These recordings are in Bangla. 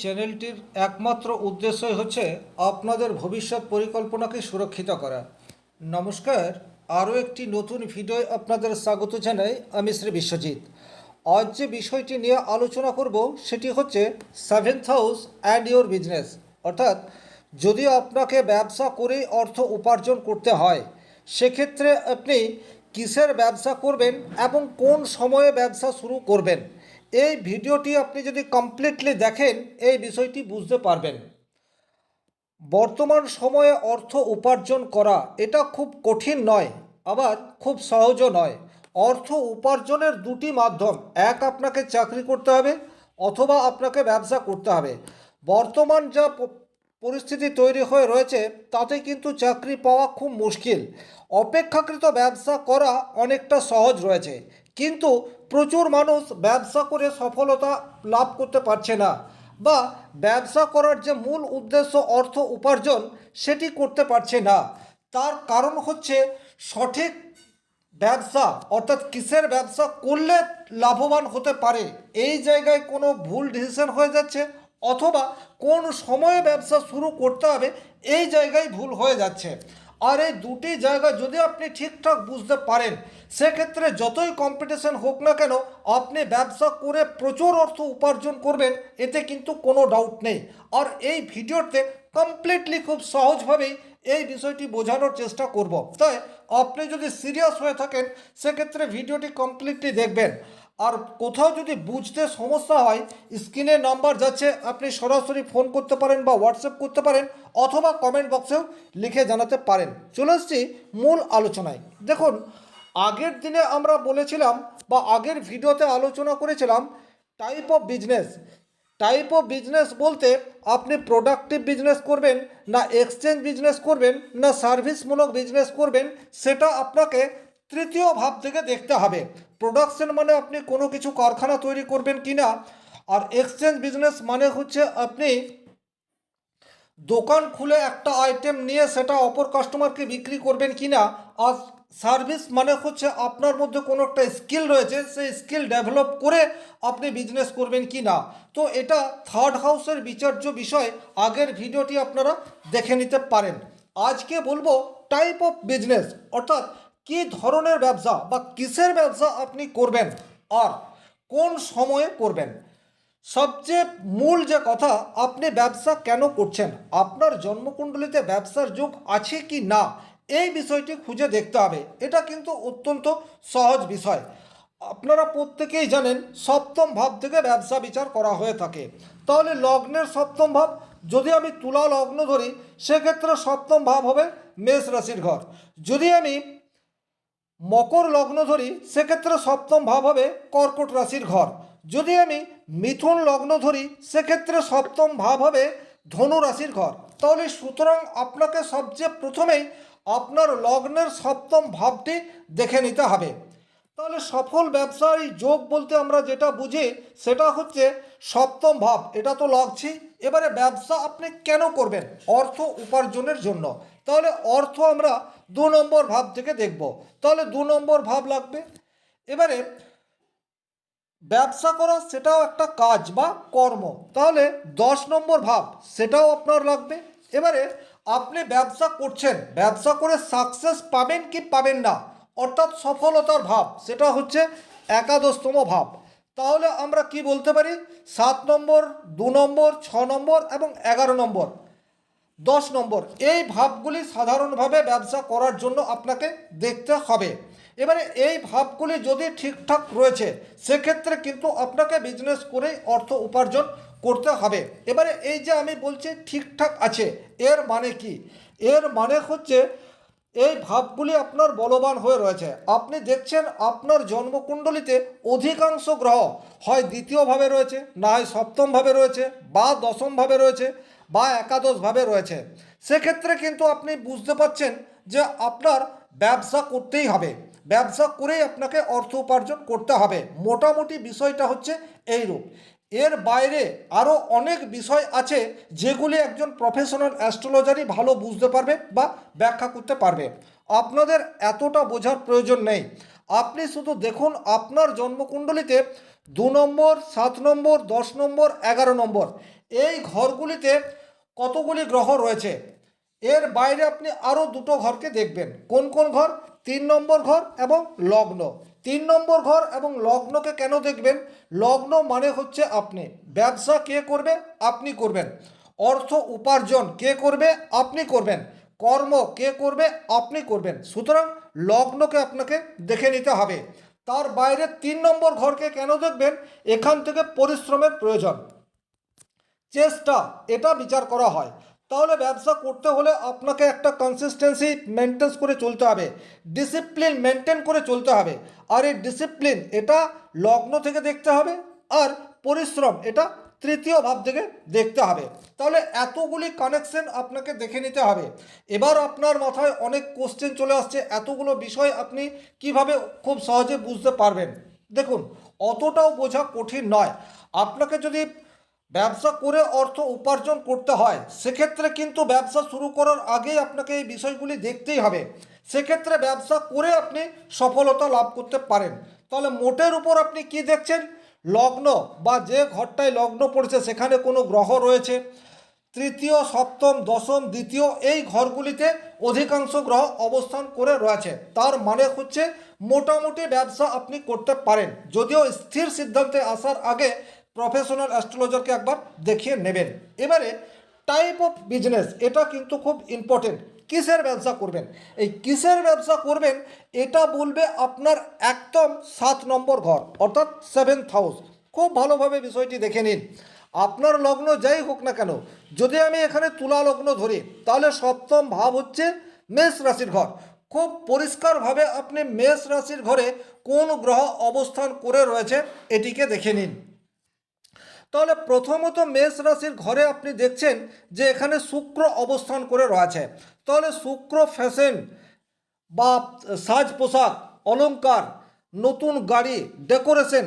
চ্যানেলটির একমাত্র উদ্দেশ্যই হচ্ছে আপনাদের ভবিষ্যৎ পরিকল্পনাকে সুরক্ষিত করা। নমস্কার, আরও একটি নতুন ভিডিও আপনাদের স্বাগত জানাই। আমি শ্রী বিশ্বজিৎ। আজ যে বিষয়টি নিয়ে আলোচনা করব সেটি হচ্ছে seventh house and your business. অর্থাৎ যদি আপনাকে ব্যবসা করেই অর্থ উপার্জন করতে হয়, সেক্ষেত্রে আপনি কিসের ব্যবসা করবেন এবং কোন সময়ে ব্যবসা শুরু করবেন। এই ভিডিওটি আপনি যদি কমপ্লিটলি দেখেন এই বিষয়টি বুঝতে পারবেন। বর্তমান সময়ে অর্থ উপার্জন করা এটা খুব কঠিন নয়, আবার খুব সহজও নয়। অর্থ উপার্জনের দুটি মাধ্যম, এক আপনাকে চাকরি করতে হবে অথবা আপনাকে ব্যবসা করতে হবে। বর্তমান যা পরিস্থিতি তৈরি হয়ে রয়েছে তাতে কিন্তু চাকরি পাওয়া খুব মুশকিল। অপেক্ষাকৃত ব্যবসা করা অনেকটা সহজ রয়েছে, কিন্তু প্রচুর মানুষ ব্যবসা করে সফলতা লাভ করতে পারছে না, বা ব্যবসা করার যে মূল উদ্দেশ্য অর্থ উপার্জন সেটি করতে পারছে না। তার কারণ হচ্ছে সঠিক ব্যবসা, অর্থাৎ কিসের ব্যবসা করলে লাভবান হতে পারে এই জায়গায় কোনো ভুল ডিসিশন হয়ে যাচ্ছে, অথবা কোন সময়ে ব্যবসা শুরু করতে হবে এই জায়গায় ভুল হয়ে যাচ্ছে। আর এই দুটি জায়গা যদি আপনি ঠিকঠাক বুঝতে পারেন, সেক্ষেত্রে যতই কম্পিটিশন হোক না কেন আপনি ব্যবসা করে প্রচুর অর্থ উপার্জন করবেন, এতে কিন্তু কোনো ডাউট নেই। আর এই ভিডিওতে কমপ্লিটলি খুব সহজভাবেই এই বিষয়টি বোঝানোর চেষ্টা করব। তাই আপনি যদি সিরিয়াস হয়ে থাকেন সেক্ষেত্রে ভিডিওটি কমপ্লিটলি দেখবেন। আর কোথাও যদি বুঝতে সমস্যা হয়, স্ক্রিনে নাম্বার যাচ্ছে, আপনি সরাসরি ফোন করতে পারেন বা হোয়াটসঅ্যাপ করতে পারেন, অথবা কমেন্ট বক্সেও লিখে জানাতে পারেন। চলে আসছি মূল আলোচনায়। দেখুন, আগের দিনে আমরা বলেছিলাম বা আগের ভিডিওতে আলোচনা করেছিলাম type of business. Type of business বলতে আপনি প্রোডাক্টিভ বিজনেস করবেন না এক্সচেঞ্জ বিজনেস করবেন না সার্ভিসমূলক বিজনেস করবেন, সেটা আপনাকে তৃতীয় ভাব থেকে দেখতে হবে। প্রোডাকশন মানে আপনি কোনো কিছু কারখানা তৈরি করবেন কি না, আর এক্সচেঞ্জ বিজনেস মানে হচ্ছে আপনি দোকান খুলে একটা আইটেম নিয়ে সেটা অপর কাস্টমারকে বিক্রি করবেন কি না। আর সার্ভিস মানে হচ্ছে আপনার মধ্যে কোনো একটা স্কিল রয়েছে, সেই স্কিল ডেভেলপ করে আপনি বিজনেস করবেন কি না। তো এটা থার্ড হাউসের বিচার্য বিষয়, আগের ভিডিওটি আপনারা দেখে নিতে পারেন। আজকে বলবো টাইপ অফ বিজনেস, অর্থাৎ কী ধরনের ব্যবসা বা কিসের ব্যবসা আপনি করবেন আর কোন সময়ে করবেন। সবচেয়ে মূল যে কথা, আপনি ব্যবসা কেন করছেন, আপনার জন্মকুণ্ডলিতে ব্যবসার যোগ আছে কি না, এই বিষয়টি খুঁজে দেখতে হবে। এটা কিন্তু অত্যন্ত সহজ বিষয়। আপনারা প্রত্যেকেই জানেন সপ্তম ভাব থেকে ব্যবসা বিচার করা হয়ে থাকে। তাহলে লগ্নের সপ্তম ভাব, যদি আমি তুলা লগ্ন ধরি সেক্ষেত্রে সপ্তম ভাব হবে মেষ রাশির ঘর। যদি আমি মকর লগ্ন ধরি সেক্ষেত্রে সপ্তম ভাব হবে কর্কট রাশির ঘর। যদি আমি মিথুন লগ্ন ধরি সেক্ষেত্রে সপ্তম ভাব হবে ধনু রাশির ঘর। তাহলে সুতরাং আপনাকে সবচেয়ে প্রথমেই আপনার লগ্নের সপ্তম ভাবটি দেখে নিতে হবে। তাহলে সফল ব্যবসায় যোগ বলতে আমরা যেটা বুঝি সেটা হচ্ছে সপ্তম ভাব, এটা তো লাগছে। এবারে ব্যবসা আপনি কেন করবেন, অর্থ উপার্জনের জন্য। তাহলে অর্থ আমরা 2 নম্বর ভাব থেকে দেখব। তাহলে 2 নম্বর ভাব লাগবে। এবারে ব্যবসা করা সেটাও একটা কাজ বা কর্ম, তাহলে 10 নম্বর ভাব সেটাও আপনার লাগবে। এবারে আপনি ব্যবসা করছেন, ব্যবসা করে সাকসেস পাবেন কি পাবেন না, অর্থাৎ সফলতার ভাব, সেটা হচ্ছে একাদশতম ভাব। তাহলে আমরা কি বলতে পারি, 7 নম্বর, 2 নম্বর, 6 নম্বর এবং 11 নম্বর, 10 নম্বর, এই ভাবগুলি সাধারণভাবে ব্যবসা করার জন্য আপনাকে দেখতে হবে। এবারে এই ভাবগুলি যদি ঠিকঠাক রয়েছে সেক্ষেত্রে কিন্তু আপনাকে বিজনেস করেই অর্থ উপার্জন করতে হবে। এবারে এই যে আমি বলছি ঠিকঠাক আছে, এর মানে কি, এর মানে হচ্ছে এই ভাবগুলি আপনার বলবান হয়ে রয়েছে। আপনি দেখছেন আপনার জন্মকুণ্ডলিতে অধিকাংশ গ্রহ হয় দ্বিতীয় ভাবে রয়েছে, না হয় সপ্তম ভাবে রয়েছে, বা দশম ভাবে রয়েছে, বা একাদশ ভাবে রয়েছে। সেক্ষেত্রে কিন্তু আপনি বুঝতে পারছেন যে আপনার ব্যবসা করতেই হবে, ব্যবসা করেই আপনাকে অর্থ উপার্জন করতে হবে। মোটামুটি বিষয়টা হচ্ছে এইরূপ। এর বাইরে আরও অনেক বিষয় আছে যেগুলি একজন প্রফেশনাল অ্যাস্ট্রোলজারই ভালো বুঝতে পারবে বা ব্যাখ্যা করতে পারবে। আপনাদের এতটা বোঝার প্রয়োজন নেই। আপনি শুধু দেখুন আপনার জন্মকুণ্ডলিতে 2 নম্বর, 7 নম্বর, 10 নম্বর, 11 নম্বর, এই ঘরগুলিতে কতগুলি গ্রহ রয়েছে। এর বাইরে আপনি আরও দুটো ঘরকে দেখবেন। কোন কোন ঘর? 3 নম্বর ঘর এবং লগ্ন। 3 নম্বর ঘর এবং লগ্নকে কেন দেখবেন? লগ্ন মানে হচ্ছে আপনি। ব্যবসা কে করবে? আপনি করবেন। অর্থ উপার্জন কে করবে? আপনি করবেন। কর্ম কে করবে? আপনি করবেন। সুতরাং লগ্নকে আপনাকে দেখে নিতে হবে। তার বাইরে 3 নম্বর ঘরকে কেন দেখবেন? এখান থেকে পরিশ্রমের প্রয়োজন, চেষ্টা, এটা বিচার করা হয়। তাহলে ব্যবসা করতে হলে আপনাকে একটা কনসিস্টেন্সি মেনটেন করে চলতে হবে, ডিসিপ্লিন মেনটেন করে চলতে হবে। আর এই ডিসিপ্লিন এটা লগ্ন থেকে দেখতে হবে, আর পরিশ্রম এটা তৃতীয় ভাব থেকে দেখতে হবে। তাহলে এতগুলি কানেকশন আপনাকে দেখে নিতে হবে। এবার আপনার মাথায় অনেক কোশ্চেন চলে আসছে, এতগুলো বিষয় আপনি কিভাবে খুব সহজে বুঝতে পারবেন। দেখুন, অতটাও বোঝা কঠিন নয়। আপনাকে যদি ব্যবসা করে অর্থ উপার্জন করতে হয়, সেক্ষেত্রে কিন্তু ব্যবসা শুরু করার আগেই আপনাকে এই বিষয়গুলি দেখতেই হবে। সেক্ষেত্রে ব্যবসা করে আপনি সফলতা লাভ করতে পারেন। তাহলে মোটের উপর আপনি কি দেখছেন? লগ্ন বা যে ঘরটায় লগ্ন পড়েছে সেখানে কোনো গ্রহ রয়েছে। তৃতীয়, সপ্তম, দশম, দ্বিতীয় এই ঘরগুলিতে অধিকাংশ গ্রহ অবস্থান করে রয়েছে। তার মানে হচ্ছে মোটামুটি ব্যবসা আপনি করতে পারেন, যদিও স্থির সিদ্ধান্তে আসার আগে প্রফেশনাল অ্যাস্ট্রোলজারকে একবার দেখিয়ে নেবেন। এবারে টাইপ অফ বিজনেস, এটা কিন্তু খুব ইম্পর্টেন্ট। কিসের ব্যবসা করবেন? এই কিসের ব্যবসা করবেন এটা বলবে আপনার একদম 7 নম্বর ঘর, অর্থাৎ 7th হাউস। খুব ভালোভাবে বিষয়টি দেখে নিন। আপনার লগ্ন যাই হোক না কেন, যদি আমি এখানে তুলা লগ্ন ধরি, তাহলে সপ্তম ভাব হচ্ছে মেষ রাশির ঘর। খুব পরিষ্কারভাবে আপনি মেষ রাশির ঘরে কোন গ্রহ অবস্থান করে রয়েছে এটিকে দেখে নিন। তাহলে প্রথমত মেষ রাশির ঘরে আপনি দেখছেন যে এখানে শুক্র অবস্থান করে রয়েছে। তাহলে শুক্র ফ্যাশন বা সাজ পোশাক, অলংকার, নতুন গাড়ি, ডেকোরেশন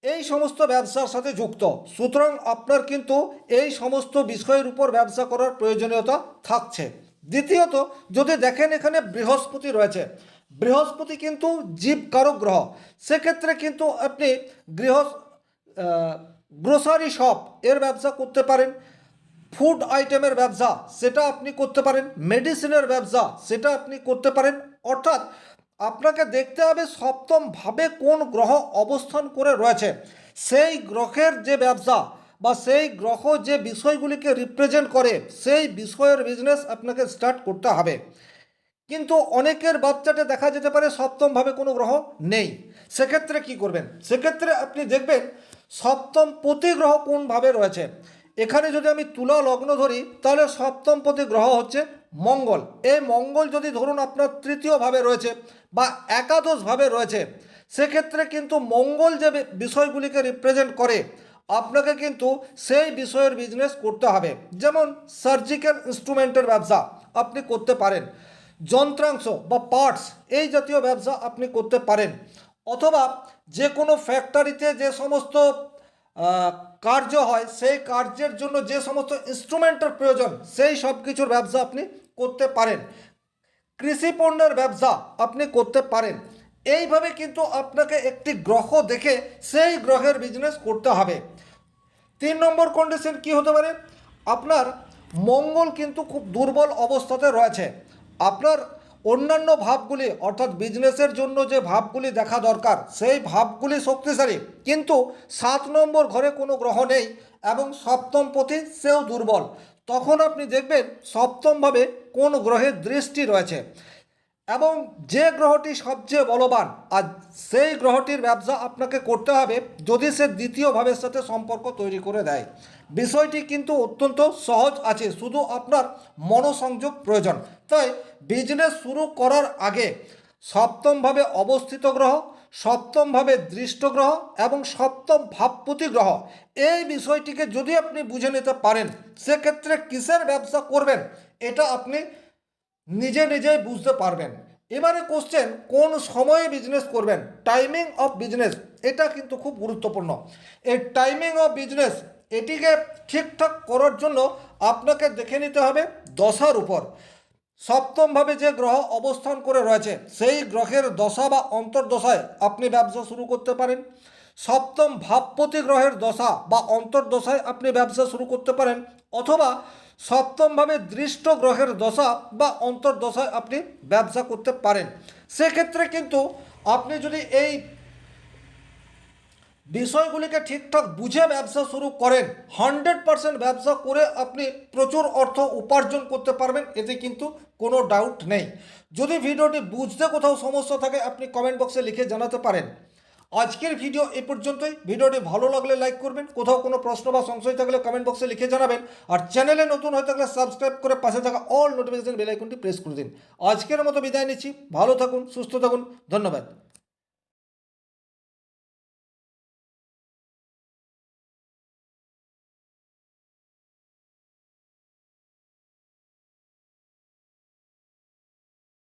এই সমস্ত ব্যবসার সাথে যুক্ত। সুতরাং আপনার কিন্তু এই সমস্ত বিষয়ের উপর ব্যবসা করার প্রয়োজনীয়তা থাকছে। দ্বিতীয়ত, যদি দেখেন এখানে বৃহস্পতি রয়েছে, বৃহস্পতি কিন্তু জীবকারক গ্রহ। সেক্ষেত্রে কিন্তু আপনি গৃহ গ্রোসারি শপ এর ব্যবসা করতে পারেন, ফুড আইটেমের ব্যবসা সেটা আপনি করতে পারেন, মেডিসিনের ব্যবসা সেটা আপনি করতে পারেন। অর্থাৎ আপনাকে দেখতে হবে সপ্তম ভাবে কোন গ্রহ অবস্থান করে রয়েছে, সেই গ্রহের যে ব্যবসা বা সেই গ্রহ যে বিষয়গুলিকে রিপ্রেজেন্ট করে সেই বিষয়ের বিজনেস আপনাকে স্টার্ট করতে হবে। কিন্তু অনেকের বাচ্চাতে দেখা যেতে পারে সপ্তমভাবে কোনো গ্রহ নেই। সেক্ষেত্রে কি করবেন? সেক্ষেত্রে আপনি দেখবেন সপ্তম প্রতি গ্রহ কোনভাবে রয়েছে। এখানে যদি আমি তুলা লগ্ন ধরি, তাহলে সপ্তম প্রতি গ্রহ হচ্ছে মঙ্গল। এই মঙ্গল যদি ধরুন আপনার তৃতীয়ভাবে রয়েছে বা একাদশভাবে রয়েছে, সেক্ষেত্রে কিন্তু মঙ্গল যে বিষয়গুলিকে রিপ্রেজেন্ট করে আপনাকে কিন্তু সেই বিষয়ের বিজনেস করতে হবে। যেমন সার্জিক্যাল ইনস্ট্রুমেন্টের ব্যবসা আপনি করতে পারেন, যন্ত্রাংশ বা পার্টস এই জাতীয় ব্যবসা আপনি করতে পারেন, অথবা যে কোনো ফ্যাক্টরিতে যে সমস্ত কার্য হয় সেই কার্যের জন্য যে সমস্ত ইনস্ট্রুমেন্টের প্রয়োজন সেই সব কিছুর ব্যবসা আপনি করতে পারেন। কৃষি পণ্যের ব্যবসা আপনি করতে পারেন। এইভাবে কিন্তু আপনাকে একটি গ্রহ দেখে সেই গ্রহের বিজনেস করতে হবে। 3 নম্বর কন্ডিশন কি হতে পারে? আপনার মঙ্গল কিন্তু খুব দুর্বল অবস্থাতে রয়েছে। আপনার অন্যান্য ভাবগুলি, অর্থাৎ বিজনেসের জন্য যে ভাবগুলি দেখা দরকার সেই ভাবগুলি শক্তিশালী, কিন্তু 7 নম্বর ঘরে কোনো গ্রহ নেই এবং সপ্তম পতি সেও দুর্বল। তখন আপনি দেখবেন সপ্তমভাবে কোন গ্রহের দৃষ্টি রয়েছে এবং যে গ্রহটি সবচেয়ে বলবান, আর সেই গ্রহটির ব্যবসা আপনাকে করতে হবে যদি সে দ্বিতীয় ভাবের সাথে সম্পর্ক তৈরি করে দেয়। বিষয়টি কিন্তু অত্যন্ত সহজ আছে, শুধু আপনার মনোসংযোগ প্রয়োজন। তাই বিজনেস শুরু করার আগে সপ্তমভাবে অবস্থিত গ্রহ, সপ্তমভাবে দৃষ্ট গ্রহ এবং সপ্তম ভাবপতি গ্রহ এই বিষয়টিকে যদি আপনি বুঝে নিতে পারেন, সেক্ষেত্রে কিসের ব্যবসা করবেন এটা আপনি নিজে নিজেই বুঝতে পারবেন। এবারে কোশ্চেন, কোন সময়ে বিজনেস করবেন? টাইমিং অফ বিজনেস এটা কিন্তু খুব গুরুত্বপূর্ণ। এই টাইমিং অফ বিজনেস এটিকে ঠিকঠাক করার জন্য আপনাকে দেখে নিতে হবে দশার উপর। সপ্তমভাবে যে গ্রহ অবস্থান করে রয়েছে সেই গ্রহের দশা বা অন্তর্দশায় আপনি ব্যবসা শুরু করতে পারেন। সপ্তম ভাবপতি গ্রহের দশা বা অন্তর্দশায় আপনি ব্যবসা শুরু করতে পারেন, অথবা সপ্তমভাবে দৃষ্ট গ্রহের দশা বা অন্তর্দশায় আপনি ব্যবসা করতে পারেন। সেক্ষেত্রে কিন্তু আপনি যদি এই বিষয়গুলিকে ঠিকঠাক বুঝে ব্যবসা শুরু করেন, 100% ব্যবসা করে আপনি প্রচুর অর্থ উপার্জন করতে পারবেন, এতে কিন্তু কোনো ডাউট নেই। যদি ভিডিওটি বুঝতে কোথাও সমস্যা থাকে আপনি কমেন্ট বক্সে লিখে জানাতে পারেন। আজকের ভিডিও এ পর্যন্তই। ভিডিওটি ভালো লাগলে লাইক করবেন, কোথাও কোনো প্রশ্ন বা সংশয় থাকলে কমেন্ট বক্সে লিখে জানাবেন, আর চ্যানেলে নতুন হয়ে থাকলে সাবস্ক্রাইব করে পাশে থাকা অল নোটিফিকেশন বেল আইকনটি প্রেস করে দিন। আজকের মতো বিদায় নিচ্ছি, ভালো থাকুন, সুস্থ থাকুন, ধন্যবাদ।